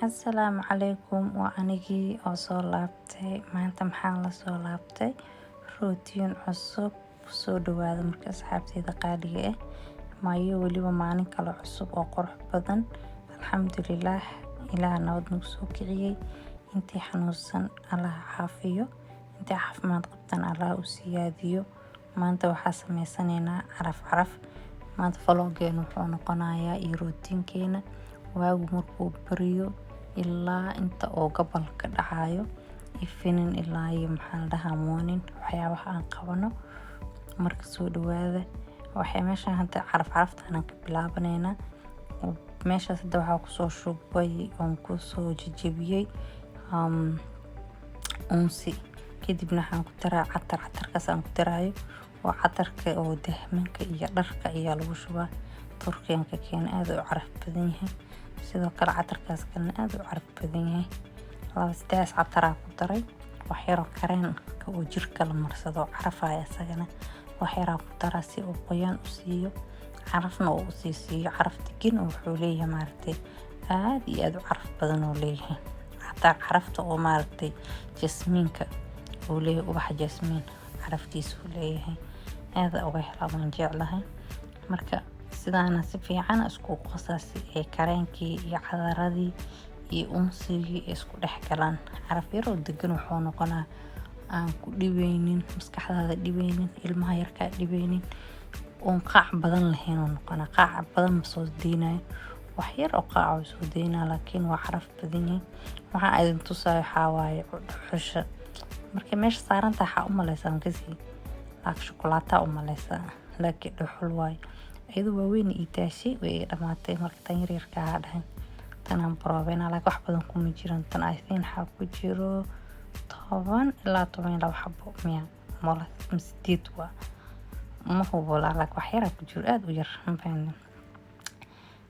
Asalaamu calaykum, waa anigii oo soo laabtay. Maanta maxaan la soo laabtay rootiin cusub. Soo dhawaada marka asxaabteyda qaaliga ah. Maayo weliba maalin kale cusub oo qurux badan. Alxamdulillaah, Ilaah nabad nagu soo kiciyey. Intii xanuunsan Allah caafiyo, intii caafimaad qabtan Allah u siyaadiyo. Maanta waxaa sameysanaynaa caraf. Maanta vloggeenu wuxuu noqonayaa iyo rootiinkeena waagu markuu bariyo ilaa inta oo gobolka dhacayo ifinin ilaa iyo maxaa la dhahaa morning waxyaabaha aan qabano. Marka soo dhawaada waxay meeshaan hadda caraftaan ka bilaabaneynaa. Meeshaas hadda waxaa kusoo shubay oon kusoo jajabiyey unsi. Kadibna waxaan ku daraa catarkaas aan ku daraayo waa catarka oo dahmanka iyo dharka ayaa lagu shubaa. Turkiyanka keena aad u caraf badan yahay. Sidoo kale catarkaas kalena aad u caraf badan yahay. Saddex cataraa ku daray. Wax yar oo kareenka oo jirka la marsado carafaya isagana. Wax yar ku daraa si uu qoyaan u siiyo. Carafna uu siiyo. Caraf deggan oo wuxuu leeyahay maaragtay aad iyo aad u caraf badan oo leeyahay. Xataa carafta oo maaragtay jasmiinka oo leeyahay ubaxa jasmiin caraftiisu leeyahay. Aad uga helaa waan jeclahay. Marka sidaana si fiican isku qasaasi ee kareenkii iyo cadaradii iyo unsigii isku dhex galaan. Caraf yar oo deggan wuxuu noqonaa aan ku dhibeynin maskaxdaada dhibeynin ilmaha yarka dhibeynin oo qaac badan lahayn oo noqonaa qaac badan ma soo diinayo. Wax yar oo qaac oo soo diinaa laakiin waa caraf badan yahay. Waxaan idin tusayo waxaa waaye dhuxusha. Markii meesha saaran tahay waxaa u maleysaa kasii laak shukulaato u maleysaa laakiin dhuxul waaye. Ayadu waa weyn ii taashay way dhamaatay marka tan yarka ah dhahay. Tanaan baroobeena laakiin wax badan kuma jiraan. Tan I think waxaa ku jiro 10 ilaa 12 xabo miya mola sideed waa. Ma hubo laakiin wax yar ku jiro aad u yar ma fahmin.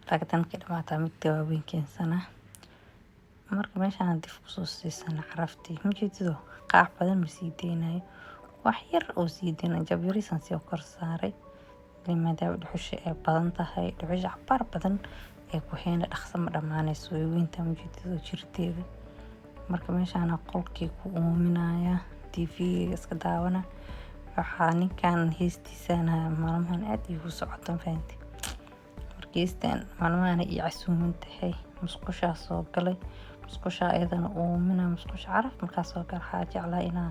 Laakiin tan ka dhamaata mid waaweyn keensana. Marka meeshaan dib ku soo siisana caraftii ma jeedido qaac badan ma sii deynayo. Wax yar oo sii deyna jab yariisan si kor saaray. Maadaama dhuxusha ay badan tahay dhuxusha cabaar badan ee ku heena dhaqso ma dhamaanayso way weynta ma jeedido jirteeda. Marka meeshaan qolkii ku uuminaya TV iska daawana. Waxaa ninkan heestiisana maalmahan aad igu socoto fahanti. Markiistan maalmahan ay casuumin tahay musqusha soo galay. Musqusha ayadana uumina musqusha caraf markaas soo gal waxaa jeclaa inaa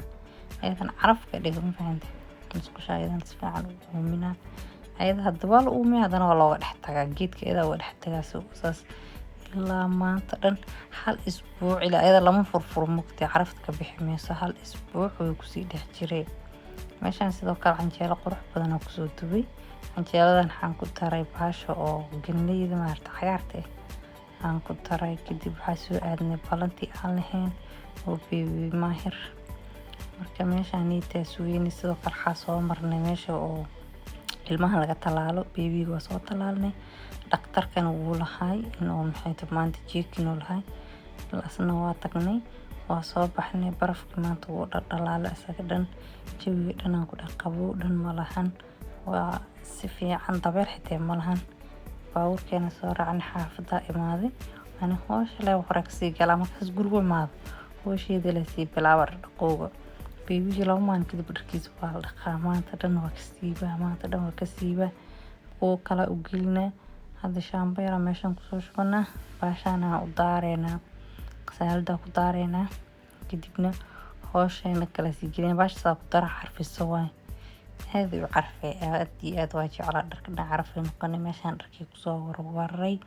ayadana caraf ka dhigo ma fahanti. Musqusha ayadana si fiican u uumina. Ayada hadda waa la uumiya hadana waa looga dhex tagaa geedka ayada waa dhex tagaa saas ilaa maanta dhan hal isbuuc ilaa ayada lama furfuro mugti carafta ka bixi mayso hal isbuuc way ku sii dhex jiray. Meeshaan sidoo kale canjeelo qurux badan oo ku soo dubay. Canjeeladan waxaan ku daray baasha oo galleyda maarta cagaarta ah aan ku daray kadib waxaa soo aadnay balantii aan lahayn oo baby maahir. Marka meeshaan taas weyn sidoo kale waxaa soo marnay meesha oo ilmaha laga talaalo baby waa soo talaalnay. Dhakhtarkan wuu lahaay inuu maxay maanta jeekin lahaay. Asna waa tagnay waa soo baxnay barafkii maanta wuu dhalaala isaga dhan jawiga dhan aan ku dhaqabo dhan ma lahan. Waa si fiican dabeer xitaa ma lahan. Baawurkeena soo raacnay xaafada imaaday. Ani hoosha leh waxaa kasii galaa markaas guriga imaado. Hoosheeda la sii bilaabo dhaqowga. Baby laba maan kadib dharkiisa waa la dhaqaa maanta dhan waa ka siiba oo kala u gelina. Hadda shaambeera meeshaan ku soo shubana baashana u daareena qasaalada ku daareena kadibna hoosheena kala sii gelina baasha ku dara xarfiso waay. Aad u carfay aad iyo aad waa jeclaa dharka dhan carfay noqonay meeshaan dharkii ku soo warwaray.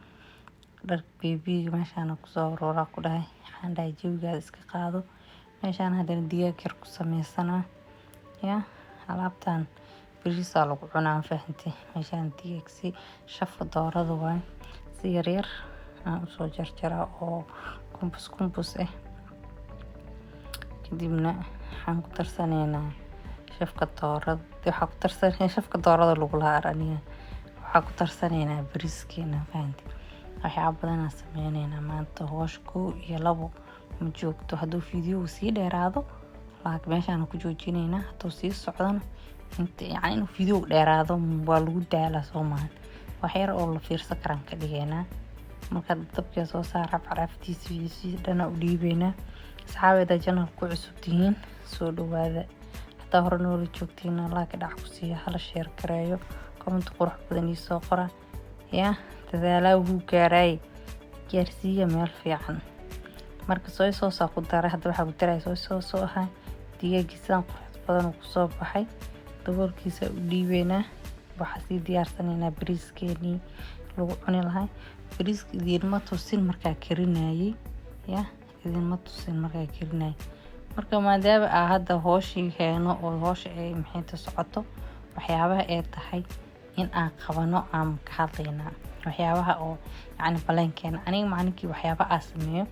Dhar baby meeshaan ku soo warwaraa ku dhahay waxaan dhahay jawigaada iska qaado. Meeshaan hadana digaag yar ku sameysana ya alaabtan bariisa lagu cunaa fahanti. Meeshaan digaag si shafka doorada waay si yar aan u soo jarjaraa oo kumbus kadibna waxaan ku darsanaynaa shafka doorada waxaa ku darsanay shafka doorada lagu laaraniya waxaa ku darsanaynaa bariiskeena fahanti. Waxyaabo badan aan sameynaynaa maanta hoosh 1 iyo 2 ma joogto hadduu video sii dheeraado laakiin meeshaan ku joojinaynaa hadduu sii socdana inta inuu video dheeraado waa lagu daalaa Soomaan wax yar oo la fiirsan karaan ka dhigaynaa marka dabka soo saara caraftiisa dhana u dhiibayna asxaabada channel ku cusub tihiin soo dhawaada hataa hore noola joogtiin like dhac ku siiya hala share gareeyo comment qurux badan ii soo qora ya dadaalaa uu gaaray gaarsiiya meel fiican marka soy sauce ku daray hadda waxa ku daray soy sauce ah digaaggiisa qurux badan ku soo baxay daboolkiisa u dhiibayna waxa si diyaarsanayna bariiskeeni lagu cuni lahaa bariiska idinma tusin markaa karinayay ya idinma tusin markaa karinayay marka maadaama hadda hooshii heeno oo hoosha ay maxay socoto waxyaabaha ay tahay in aan qabano aan ka hadlayna waxyaabaha oo yani balankeena aniga macninkii waxyaabaha aan sameeyo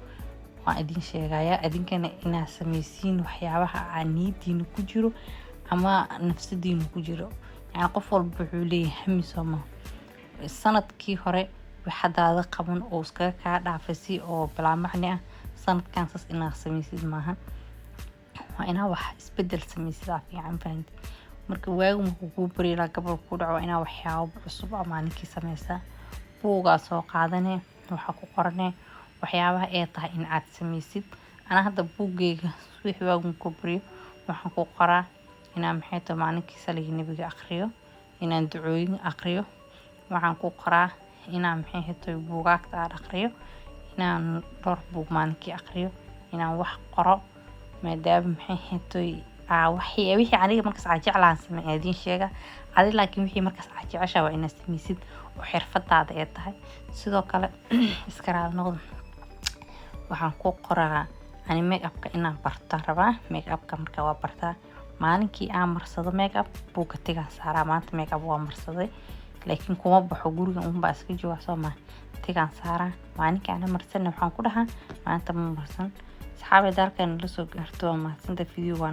waan idin sheegaya idinkana inaa sameysiin waxyaabaha aan niyadiina ku jiro ama nafsadiina ku jiro yani qof walba wuxuu leeyahay hamisoma sanadkii hore waxadaada qaban oo iska ka dhaafay oo bilaa macni ah sanadkan saas inaa sameysid maaha waa inaa wax isbedel sameysid fiican fahanti marka waagu markuu ku bariila gabal ku dhaco inaa waxyaabo cusub ama ninkii sameysaa buugaa soo qaadanay waxa ku qoranay waxyaabaha ay tahay in aad sameysid ana hadda buugayga wixii waagu ku bariyo waxaan ku qoraa inaan maxay tahay maalinkii saligi nabiga akhriyo inaan ducooyin akhriyo waxaan ku qoraa inaan maxay tahay buugaagta akhriyo inaan dhowr buug maalinkii akhriyo inaan wax qoro maadaama maxay tahay wixii aniga markaas aan jeclaan sameeyay idin sheega adi laakiin wixii markaas aan jeceshaa waa inaad sameysid oo xirfadaada ay tahay sidoo kale iska raal noqdo waxaan ku qoraa ani make-upka inaan barto rabaa make-upka marka waa bartaa maalinkii aan marsado make-up buuga tigaan saaraa maanta make-up waa marsaday laakiin kuma baxo guriga baa iska jooga Soomaa tigaan saaraa maalinkii aan marsanay waxaan ku dhahaa maanta ma marsan asxaabada dalkan la soo gaarto ma santa video